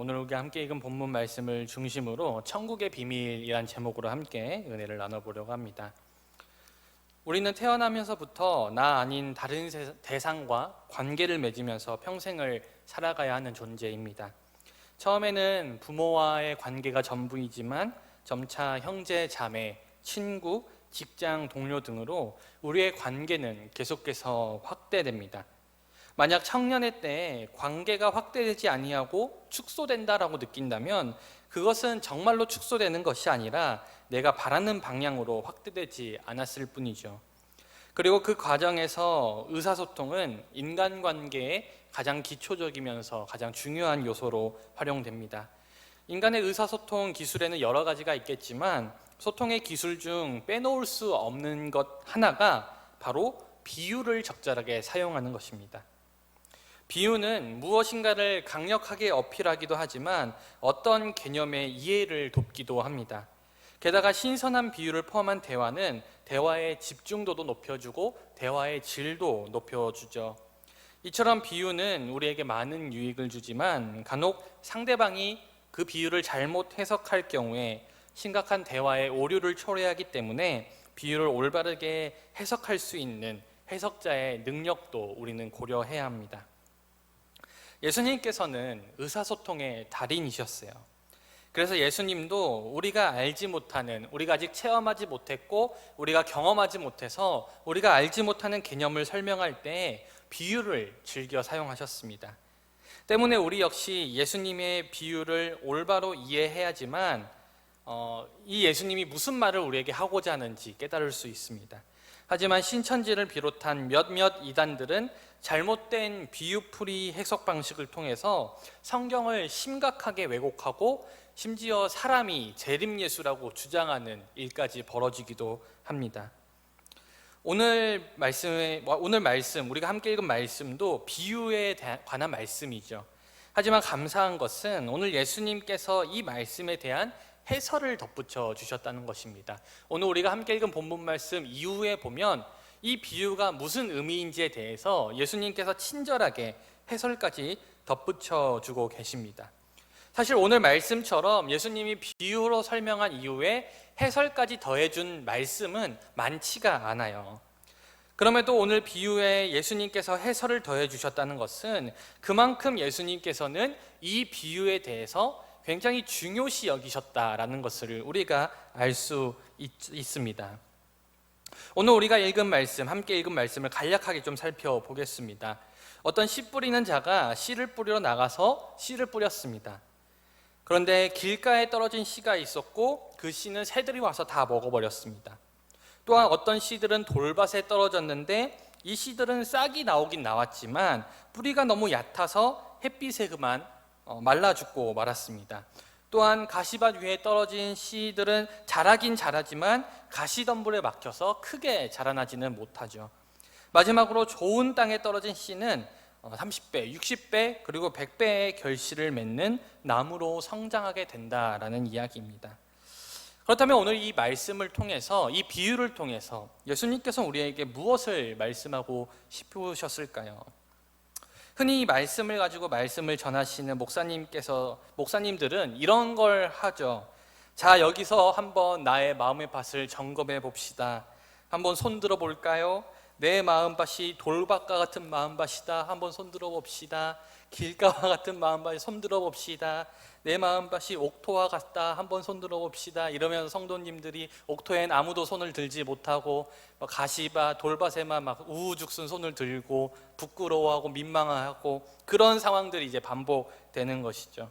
오늘 우리가 함께 읽은 본문 말씀을 중심으로 천국의 비밀이란 제목으로 함께 은혜를 나눠보려고 합니다. 우리는 태어나면서부터 나 아닌 다른 대상과 관계를 맺으면서 평생을 살아가야 하는 존재입니다. 처음에는 부모와의 관계가 전부이지만 점차 형제, 자매, 친구, 직장 동료 등으로 우리의 관계는 계속해서 확대됩니다. 만약 청년의 때에 관계가 확대되지 아니하고 축소된다라고 느낀다면 그것은 정말로 축소되는 것이 아니라 내가 바라는 방향으로 확대되지 않았을 뿐이죠. 그리고 그 과정에서 의사소통은 인간관계의 가장 기초적이면서 가장 중요한 요소로 활용됩니다. 인간의 의사소통 기술에는 여러 가지가 있겠지만 소통의 기술 중 빼놓을 수 없는 것 하나가 바로 비유를 적절하게 사용하는 것입니다. 비유는 무엇인가를 강력하게 어필하기도 하지만 어떤 개념의 이해를 돕기도 합니다. 게다가 신선한 비유를 포함한 대화는 대화의 집중도도 높여주고 대화의 질도 높여주죠. 이처럼 비유는 우리에게 많은 유익을 주지만 간혹 상대방이 그 비유를 잘못 해석할 경우에 심각한 대화의 오류를 초래하기 때문에 비유를 올바르게 해석할 수 있는 해석자의 능력도 우리는 고려해야 합니다. 예수님께서는 의사소통의 달인이셨어요. 그래서 예수님도 우리가 알지 못하는, 우리가 아직 체험하지 못했고 우리가 경험하지 못해서 우리가 알지 못하는 개념을 설명할 때 비유를 즐겨 사용하셨습니다. 때문에 우리 역시 예수님의 비유를 올바로 이해해야지만 이 예수님이 무슨 말을 우리에게 하고자 하는지 깨달을 수 있습니다. 하지만 신천지를 비롯한 몇몇 이단들은 잘못된 비유풀이 해석 방식을 통해서 성경을 심각하게 왜곡하고 심지어 사람이 재림예수라고 주장하는 일까지 벌어지기도 합니다. 오늘 말씀, 우리가 함께 읽은 말씀도 비유에 관한 말씀이죠. 하지만 감사한 것은 오늘 예수님께서 이 말씀에 대한 해설을 덧붙여 주셨다는 것입니다. 오늘 우리가 함께 읽은 본문 말씀 이후에 보면 이 비유가 무슨 의미인지에 대해서 예수님께서 친절하게 해설까지 덧붙여 주고 계십니다. 사실 오늘 말씀처럼 예수님이 비유로 설명한 이후에 해설까지 더해준 말씀은 많지가 않아요. 그럼에도 오늘 비유에 예수님께서 해설을 더해 주셨다는 것은 그만큼 예수님께서는 이 비유에 대해서 굉장히 중요시 여기셨다라는 것을 우리가 알 수 있습니다. 오늘 우리가 함께 읽은 말씀을 간략하게 좀 살펴보겠습니다. 어떤 씨 뿌리는 자가 씨를 뿌리러 나가서 씨를 뿌렸습니다. 그런데 길가에 떨어진 씨가 있었고 그 씨는 새들이 와서 다 먹어버렸습니다. 또한 어떤 씨들은 돌밭에 떨어졌는데 이 씨들은 싹이 나오긴 나왔지만 뿌리가 너무 얕아서 햇빛에 그만 말라 죽고 말았습니다. 또한 가시밭 위에 떨어진 씨들은 자라긴 자라지만 가시덤불에 막혀서 크게 자라나지는 못하죠. 마지막으로 좋은 땅에 떨어진 씨는 30배, 60배 그리고 100배의 결실을 맺는 나무로 성장하게 된다라는 이야기입니다. 그렇다면 오늘 이 말씀을 통해서, 이 비유를 통해서 예수님께서 우리에게 무엇을 말씀하고 싶으셨을까요? 흔히 말씀을 가지고 말씀을 전하시는 목사님들은 이런 걸 하죠. 자, 여기서 한번 나의 마음의 밭을 점검해 봅시다. 한번 손 들어 볼까요? 내 마음밭이 돌밭과 같은 마음밭이다. 한번 손 들어 봅시다. 길가와 같은 마음밭이 손 들어 봅시다. 내 마음밭이 옥토와 같다. 한번 손 들어 봅시다. 이러면서 성도님들이 옥토엔 아무도 손을 들지 못하고 가시밭, 돌밭에만 막 우후죽순 손을 들고 부끄러워하고 민망하고 그런 상황들이 이제 반복되는 것이죠.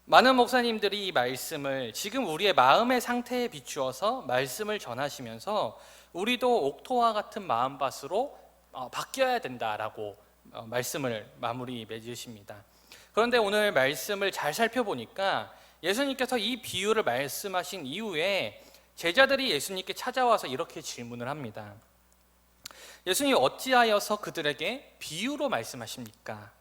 많은 목사님들이 이 말씀을 지금 우리의 마음의 상태에 비추어서 말씀을 전하시면서 우리도 옥토와 같은 마음밭으로 바뀌어야 된다라고 말씀을 마무리 맺으십니다. 그런데 오늘 말씀을 잘 살펴보니까 예수님께서 이 비유를 말씀하신 이후에 제자들이 예수님께 찾아와서 이렇게 질문을 합니다. 예수님, 어찌하여서 그들에게 비유로 말씀하십니까?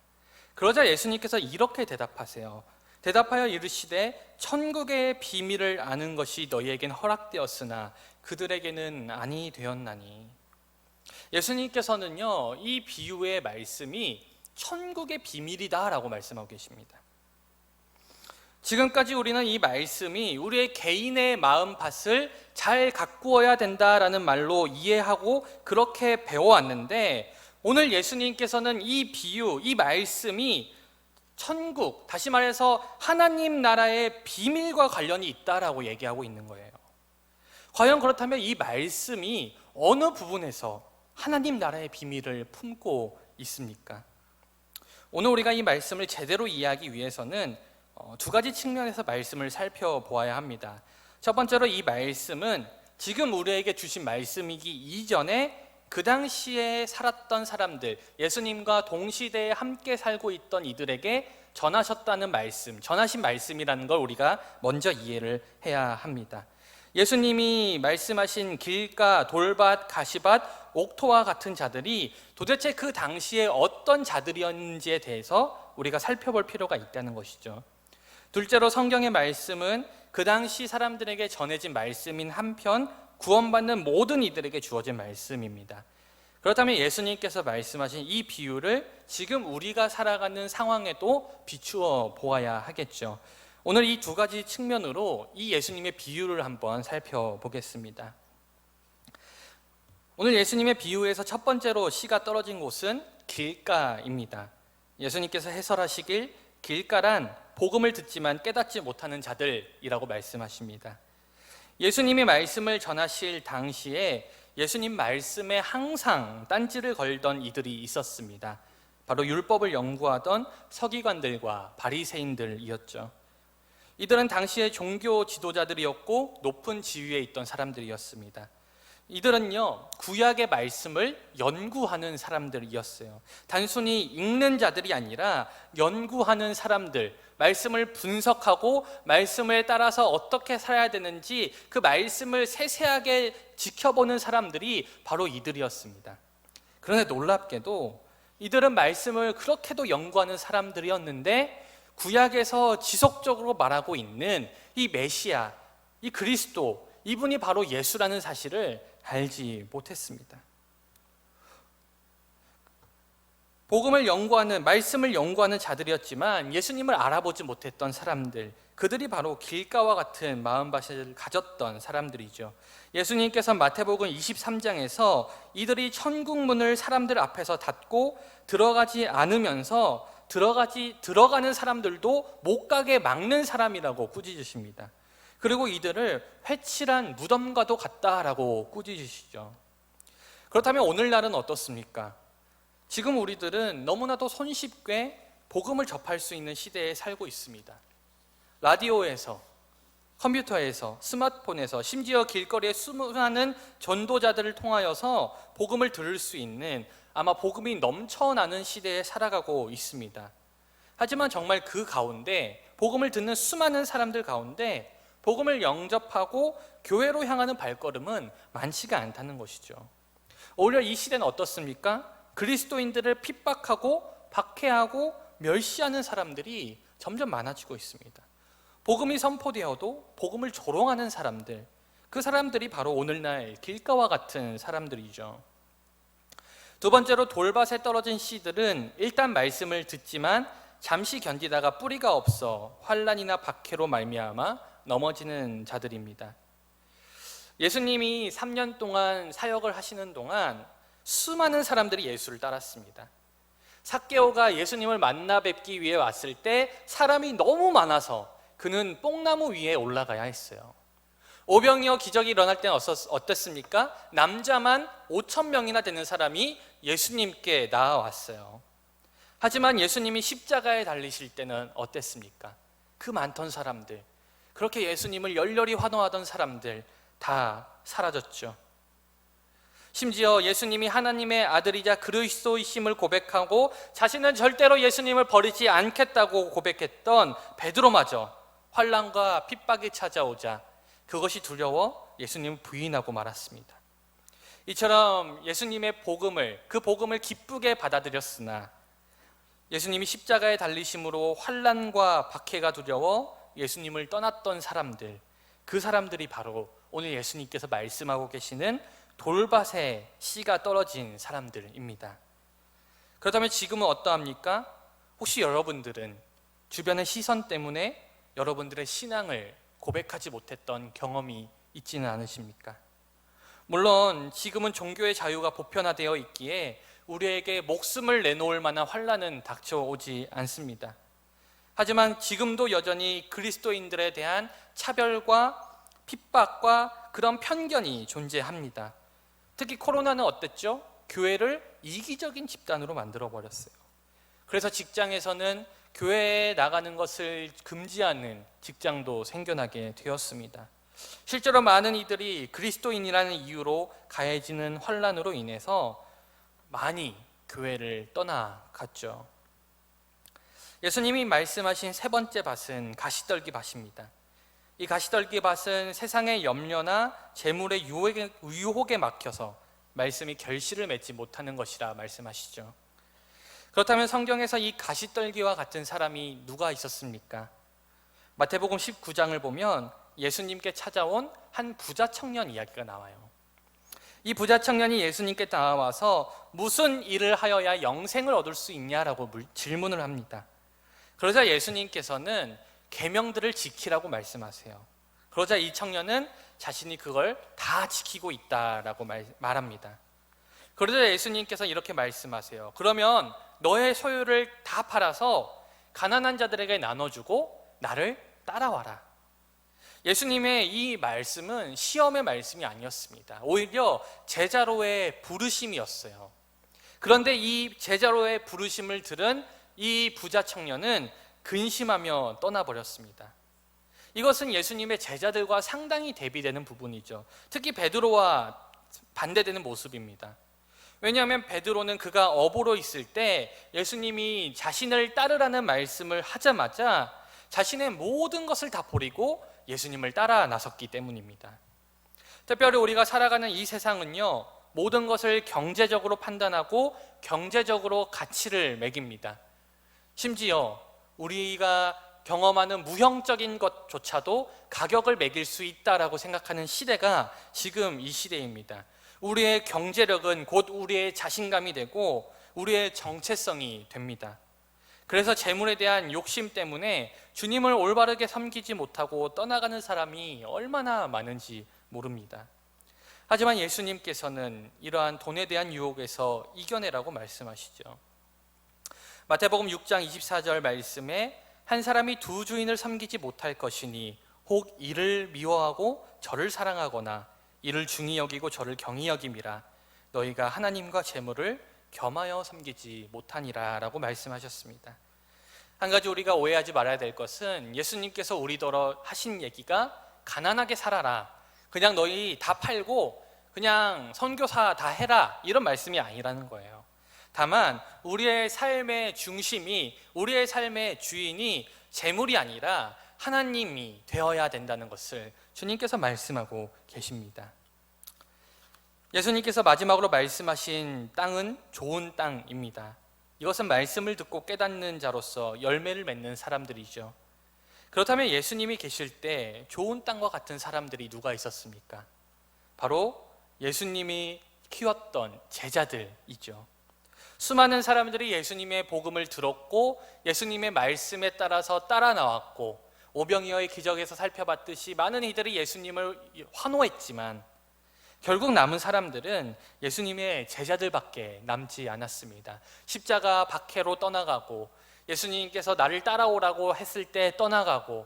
그러자 예수님께서 이렇게 대답하세요. 대답하여 이르시되 천국의 비밀을 아는 것이 너희에겐 허락되었으나 그들에게는 아니 되었나니. 예수님께서는요, 이 비유의 말씀이 천국의 비밀이다 라고 말씀하고 계십니다. 지금까지 우리는 이 말씀이 우리의 개인의 마음밭을 잘 가꾸어야 된다라는 말로 이해하고 그렇게 배워왔는데, 오늘 예수님께서는 이 비유, 이 말씀이 천국, 다시 말해서 하나님 나라의 비밀과 관련이 있다라고 얘기하고 있는 거예요. 과연 그렇다면 이 말씀이 어느 부분에서 하나님 나라의 비밀을 품고 있습니까? 오늘 우리가 이 말씀을 제대로 이해하기 위해서는 두 가지 측면에서 말씀을 살펴보아야 합니다. 첫 번째로 이 말씀은 지금 우리에게 주신 말씀이기 이전에 그 당시에 살았던 사람들, 예수님과 동시대에 함께 살고 있던 이들에게 전하셨다는 말씀, 전하신 말씀이라는 걸 우리가 먼저 이해를 해야 합니다. 예수님이 말씀하신 길가, 돌밭, 가시밭, 옥토와 같은 자들이 도대체 그 당시에 어떤 자들이었는지에 대해서 우리가 살펴볼 필요가 있다는 것이죠. 둘째로 성경의 말씀은 그 당시 사람들에게 전해진 말씀인 한편 구원받는 모든 이들에게 주어진 말씀입니다. 그렇다면 예수님께서 말씀하신 이 비유를 지금 우리가 살아가는 상황에도 비추어 보아야 하겠죠. 오늘 이 두 가지 측면으로 이 예수님의 비유를 한번 살펴보겠습니다. 오늘 예수님의 비유에서 첫 번째로 씨가 떨어진 곳은 길가입니다. 예수님께서 해설하시길 길가란 복음을 듣지만 깨닫지 못하는 자들이라고 말씀하십니다. 예수님이 말씀을 전하실 당시에 예수님 말씀에 항상 딴지를 걸던 이들이 있었습니다. 바로 율법을 연구하던 서기관들과 바리새인들이었죠. 이들은 당시의 종교 지도자들이었고 높은 지위에 있던 사람들이었습니다. 이들은요, 구약의 말씀을 연구하는 사람들이었어요. 단순히 읽는 자들이 아니라 연구하는 사람들, 말씀을 분석하고 말씀을 따라서 어떻게 살아야 되는지 그 말씀을 세세하게 지켜보는 사람들이 바로 이들이었습니다. 그런데 놀랍게도 이들은 말씀을 그렇게도 연구하는 사람들이었는데 구약에서 지속적으로 말하고 있는 이 메시아, 이 그리스도, 이분이 바로 예수라는 사실을 알지 못했습니다. 복음을 연구하는, 말씀을 연구하는 자들이었지만 예수님을 알아보지 못했던 사람들, 그들이 바로 길가와 같은 마음밭을 가졌던 사람들이죠. 예수님께서 마태복음 23장에서 이들이 천국 문을 사람들 앞에서 닫고 들어가지 않으면서 들어가는 사람들도 못 가게 막는 사람이라고 꾸짖으십니다. 그리고 이들을 회칠한 무덤과도 같다라고 꾸짖으시죠. 그렇다면 오늘날은 어떻습니까? 지금 우리들은 너무나도 손쉽게 복음을 접할 수 있는 시대에 살고 있습니다. 라디오에서, 컴퓨터에서, 스마트폰에서, 심지어 길거리에 수많은 전도자들을 통하여서 복음을 들을 수 있는, 아마 복음이 넘쳐나는 시대에 살아가고 있습니다. 하지만 정말 그 가운데, 복음을 듣는 수많은 사람들 가운데 복음을 영접하고 교회로 향하는 발걸음은 많지가 않다는 것이죠. 오히려 이 시대는 어떻습니까? 그리스도인들을 핍박하고 박해하고 멸시하는 사람들이 점점 많아지고 있습니다. 복음이 선포되어도 복음을 조롱하는 사람들, 그 사람들이 바로 오늘날 길가와 같은 사람들이죠. 두 번째로 돌밭에 떨어진 씨들은 일단 말씀을 듣지만 잠시 견디다가 뿌리가 없어 환난이나 박해로 말미암아 넘어지는 자들입니다. 예수님이 3년 동안 사역을 하시는 동안 수많은 사람들이 예수를 따랐습니다. 삭개오가 예수님을 만나 뵙기 위해 왔을 때 사람이 너무 많아서 그는 뽕나무 위에 올라가야 했어요. 오병이어 기적이 일어날 때는 어땠습니까? 남자만 5,000명이나 되는 사람이 예수님께 나아왔어요. 하지만 예수님이 십자가에 달리실 때는 어땠습니까? 그 많던 사람들, 그렇게 예수님을 열렬히 환호하던 사람들 다 사라졌죠. 심지어 예수님이 하나님의 아들이자 그리스도이심을 고백하고 자신은 절대로 예수님을 버리지 않겠다고 고백했던 베드로마저 환난과 핍박이 찾아오자 그것이 두려워 예수님을 부인하고 말았습니다. 이처럼 예수님의 복음을, 그 복음을 기쁘게 받아들였으나 예수님이 십자가에 달리심으로 환난과 박해가 두려워 예수님을 떠났던 사람들, 그 사람들이 바로 오늘 예수님께서 말씀하고 계시는 돌밭에 씨가 떨어진 사람들입니다. 그렇다면 지금은 어떠합니까? 혹시 여러분들은 주변의 시선 때문에 여러분들의 신앙을 고백하지 못했던 경험이 있지는 않으십니까? 물론 지금은 종교의 자유가 보편화되어 있기에 우리에게 목숨을 내놓을 만한 환난은 닥쳐오지 않습니다. 하지만 지금도 여전히 그리스도인들에 대한 차별과 핍박과 그런 편견이 존재합니다. 특히 코로나는 어땠죠? 교회를 이기적인 집단으로 만들어버렸어요. 그래서 직장에서는 교회에 나가는 것을 금지하는 직장도 생겨나게 되었습니다. 실제로 많은 이들이 그리스도인이라는 이유로 가해지는 환난으로 인해서 많이 교회를 떠나갔죠. 예수님이 말씀하신 세 번째 밭은 가시떨기 밭입니다. 이 가시떨기 밭은 세상의 염려나 재물의 유혹에 막혀서 말씀이 결실을 맺지 못하는 것이라 말씀하시죠. 그렇다면 성경에서 이 가시떨기와 같은 사람이 누가 있었습니까? 마태복음 19장을 보면 예수님께 찾아온 한 부자 청년 이야기가 나와요. 이 부자 청년이 예수님께 나와서 무슨 일을 하여야 영생을 얻을 수 있냐라고 질문을 합니다. 그러자 예수님께서는 계명들을 지키라고 말씀하세요. 그러자 이 청년은 자신이 그걸 다 지키고 있다라고 말합니다. 그러자 예수님께서 이렇게 말씀하세요. 그러면 너의 소유를 다 팔아서 가난한 자들에게 나눠주고 나를 따라와라. 예수님의 이 말씀은 시험의 말씀이 아니었습니다. 오히려 제자로의 부르심이었어요. 그런데 이 제자로의 부르심을 들은 이 부자 청년은 근심하며 떠나버렸습니다. 이것은 예수님의 제자들과 상당히 대비되는 부분이죠. 특히 베드로와 반대되는 모습입니다. 왜냐하면 베드로는 그가 어부로 있을 때 예수님이 자신을 따르라는 말씀을 하자마자 자신의 모든 것을 다 버리고 예수님을 따라 나섰기 때문입니다. 특별히 우리가 살아가는 이 세상은요, 모든 것을 경제적으로 판단하고 경제적으로 가치를 매깁니다. 심지어 우리가 경험하는 무형적인 것조차도 가격을 매길 수 있다라고 생각하는 시대가 지금 이 시대입니다. 우리의 경제력은 곧 우리의 자신감이 되고 우리의 정체성이 됩니다. 그래서 재물에 대한 욕심 때문에 주님을 올바르게 섬기지 못하고 떠나가는 사람이 얼마나 많은지 모릅니다. 하지만 예수님께서는 이러한 돈에 대한 유혹에서 이겨내라고 말씀하시죠. 마태복음 6장 24절 말씀에 한 사람이 두 주인을 섬기지 못할 것이니 혹 이를 미워하고 저를 사랑하거나 이를 중히 여기고 저를 경히 여김이라. 너희가 하나님과 재물을 겸하여 섬기지 못하니라 라고 말씀하셨습니다. 한 가지 우리가 오해하지 말아야 될 것은 예수님께서 우리더러 하신 얘기가 가난하게 살아라, 그냥 너희 다 팔고 그냥 선교사 다 해라, 이런 말씀이 아니라는 거예요. 다만 우리의 삶의 중심이, 우리의 삶의 주인이 재물이 아니라 하나님이 되어야 된다는 것을 주님께서 말씀하고 계십니다. 예수님께서 마지막으로 말씀하신 땅은 좋은 땅입니다. 이것은 말씀을 듣고 깨닫는 자로서 열매를 맺는 사람들이죠. 그렇다면 예수님이 계실 때 좋은 땅과 같은 사람들이 누가 있었습니까? 바로 예수님이 키웠던 제자들이죠. 수많은 사람들이 예수님의 복음을 들었고 예수님의 말씀에 따라서 따라 나왔고 오병이어의 기적에서 살펴봤듯이 많은 이들이 예수님을 환호했지만 결국 남은 사람들은 예수님의 제자들밖에 남지 않았습니다. 십자가 박해로 떠나가고 예수님께서 나를 따라오라고 했을 때 떠나가고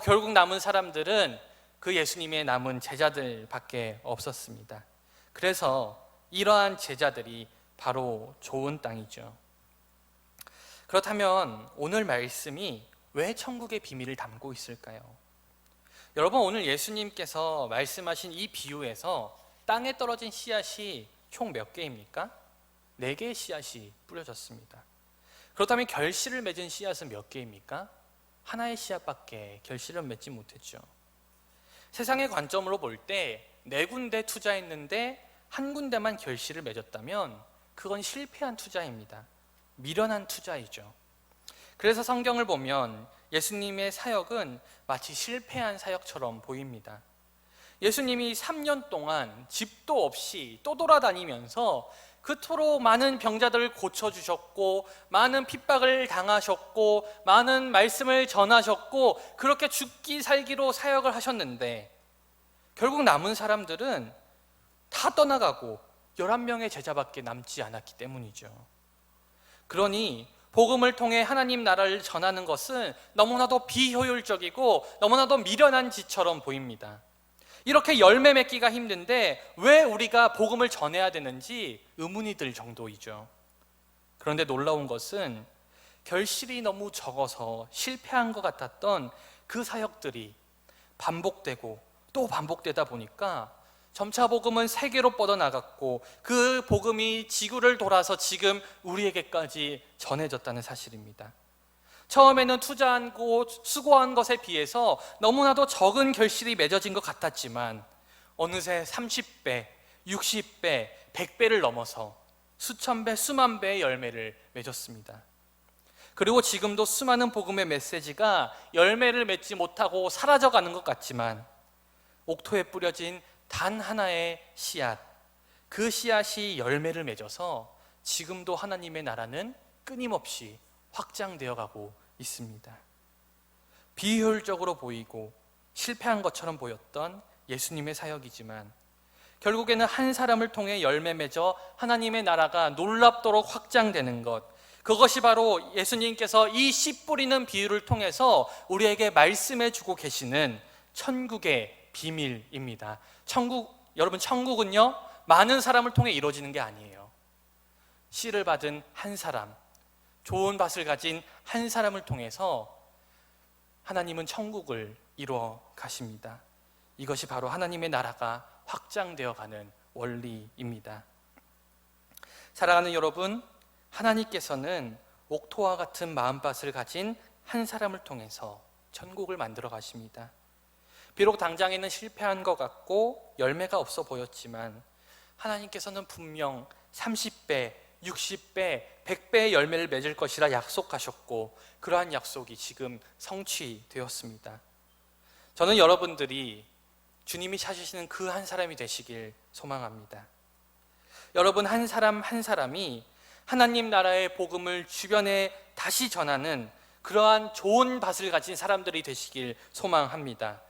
결국 남은 사람들은 그 예수님의 남은 제자들밖에 없었습니다. 그래서 이러한 제자들이 바로 좋은 땅이죠. 그렇다면 오늘 말씀이 왜 천국의 비밀을 담고 있을까요? 여러분, 오늘 예수님께서 말씀하신 이 비유에서 땅에 떨어진 씨앗이 총 몇 개입니까? 4개의 씨앗이 뿌려졌습니다. 그렇다면 결실을 맺은 씨앗은 몇 개입니까? 하나의 씨앗밖에 결실을 맺지 못했죠. 세상의 관점으로 볼 때 4군데 투자했는데 한 군데만 결실을 맺었다면 그건 실패한 투자입니다. 미련한 투자이죠. 그래서 성경을 보면 예수님의 사역은 마치 실패한 사역처럼 보입니다. 예수님이 3년 동안 집도 없이 또 돌아다니면서 그토록 많은 병자들을 고쳐주셨고, 많은 핍박을 당하셨고, 많은 말씀을 전하셨고, 그렇게 죽기 살기로 사역을 하셨는데 결국 남은 사람들은 다 떠나가고 11명의 제자밖에 남지 않았기 때문이죠. 그러니 복음을 통해 하나님 나라를 전하는 것은 너무나도 비효율적이고 너무나도 미련한 짓처럼 보입니다. 이렇게 열매 맺기가 힘든데 왜 우리가 복음을 전해야 되는지 의문이 들 정도이죠. 그런데 놀라운 것은 결실이 너무 적어서 실패한 것 같았던 그 사역들이 반복되고 또 반복되다 보니까 점차 복음은 세계로 뻗어나갔고 그 복음이 지구를 돌아서 지금 우리에게까지 전해졌다는 사실입니다. 처음에는 투자한 곳, 수고한 것에 비해서 너무나도 적은 결실이 맺어진 것 같았지만 어느새 30배, 60배, 100배를 넘어서 수천 배, 수만 배의 열매를 맺었습니다. 그리고 지금도 수많은 복음의 메시지가 열매를 맺지 못하고 사라져가는 것 같지만 옥토에 뿌려진 단 하나의 씨앗, 그 씨앗이 열매를 맺어서 지금도 하나님의 나라는 끊임없이 확장되어 가고 있습니다. 비효율적으로 보이고 실패한 것처럼 보였던 예수님의 사역이지만 결국에는 한 사람을 통해 열매 맺어 하나님의 나라가 놀랍도록 확장되는 것, 그것이 바로 예수님께서 이 씨 뿌리는 비유를 통해서 우리에게 말씀해 주고 계시는 천국의 비밀입니다. 여러분, 천국은요 많은 사람을 통해 이루어지는 게 아니에요. 씨를 받은 한 사람, 좋은 밭을 가진 한 사람을 통해서 하나님은 천국을 이루어 가십니다. 이것이 바로 하나님의 나라가 확장되어 가는 원리입니다. 사랑하는 여러분, 하나님께서는 옥토와 같은 마음밭을 가진 한 사람을 통해서 천국을 만들어 가십니다. 비록 당장에는 실패한 것 같고 열매가 없어 보였지만 하나님께서는 분명 30배, 60배, 100배의 열매를 맺을 것이라 약속하셨고 그러한 약속이 지금 성취되었습니다. 저는 여러분들이 주님이 찾으시는 그 한 사람이 되시길 소망합니다. 여러분, 한 사람 한 사람이 하나님 나라의 복음을 주변에 다시 전하는 그러한 좋은 밭을 가진 사람들이 되시길 소망합니다.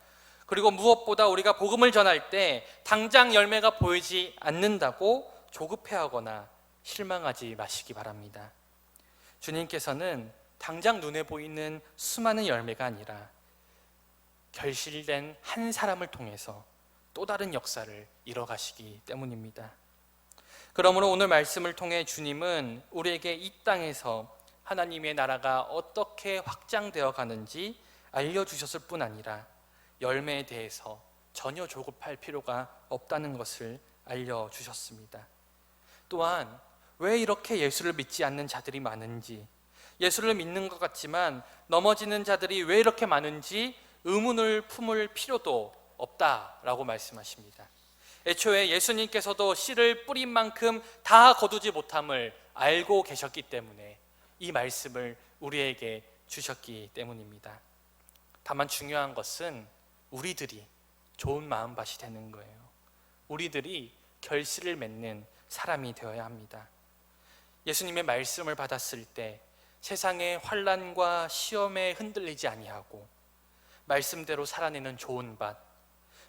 그리고 무엇보다 우리가 복음을 전할 때 당장 열매가 보이지 않는다고 조급해하거나 실망하지 마시기 바랍니다. 주님께서는 당장 눈에 보이는 수많은 열매가 아니라 결실된 한 사람을 통해서 또 다른 역사를 이뤄가시기 때문입니다. 그러므로 오늘 말씀을 통해 주님은 우리에게 이 땅에서 하나님의 나라가 어떻게 확장되어 가는지 알려주셨을 뿐 아니라 열매에 대해서 전혀 조급할 필요가 없다는 것을 알려주셨습니다. 또한 왜 이렇게 예수를 믿지 않는 자들이 많은지, 예수를 믿는 것 같지만 넘어지는 자들이 왜 이렇게 많은지 의문을 품을 필요도 없다라고 말씀하십니다. 애초에 예수님께서도 씨를 뿌린 만큼 다 거두지 못함을 알고 계셨기 때문에 이 말씀을 우리에게 주셨기 때문입니다. 다만 중요한 것은 우리들이 좋은 마음밭이 되는 거예요. 우리들이 결실을 맺는 사람이 되어야 합니다. 예수님의 말씀을 받았을 때 세상의 환난과 시험에 흔들리지 아니하고 말씀대로 살아내는 좋은 밭,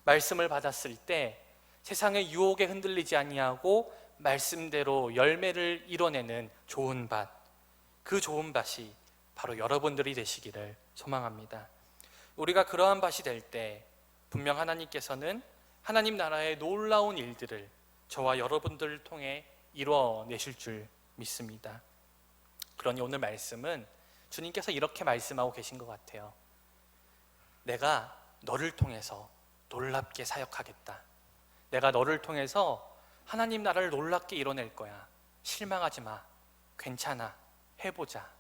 말씀을 받았을 때 세상의 유혹에 흔들리지 아니하고 말씀대로 열매를 이뤄내는 좋은 밭, 그 좋은 밭이 바로 여러분들이 되시기를 소망합니다. 우리가 그러한 밭이 될 때 분명 하나님께서는 하나님 나라의 놀라운 일들을 저와 여러분들을 통해 이루어내실 줄 믿습니다. 그러니 오늘 말씀은 주님께서 이렇게 말씀하고 계신 것 같아요. 내가 너를 통해서 놀랍게 사역하겠다. 내가 너를 통해서 하나님 나라를 놀랍게 이뤄낼 거야. 실망하지 마. 괜찮아. 해보자.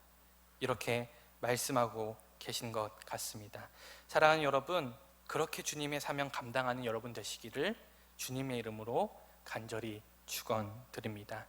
이렇게 말씀하고 계신 것 같습니다. 사랑하는 여러분, 그렇게 주님의 사명 감당하는 여러분 되시기를 주님의 이름으로 간절히 축원드립니다.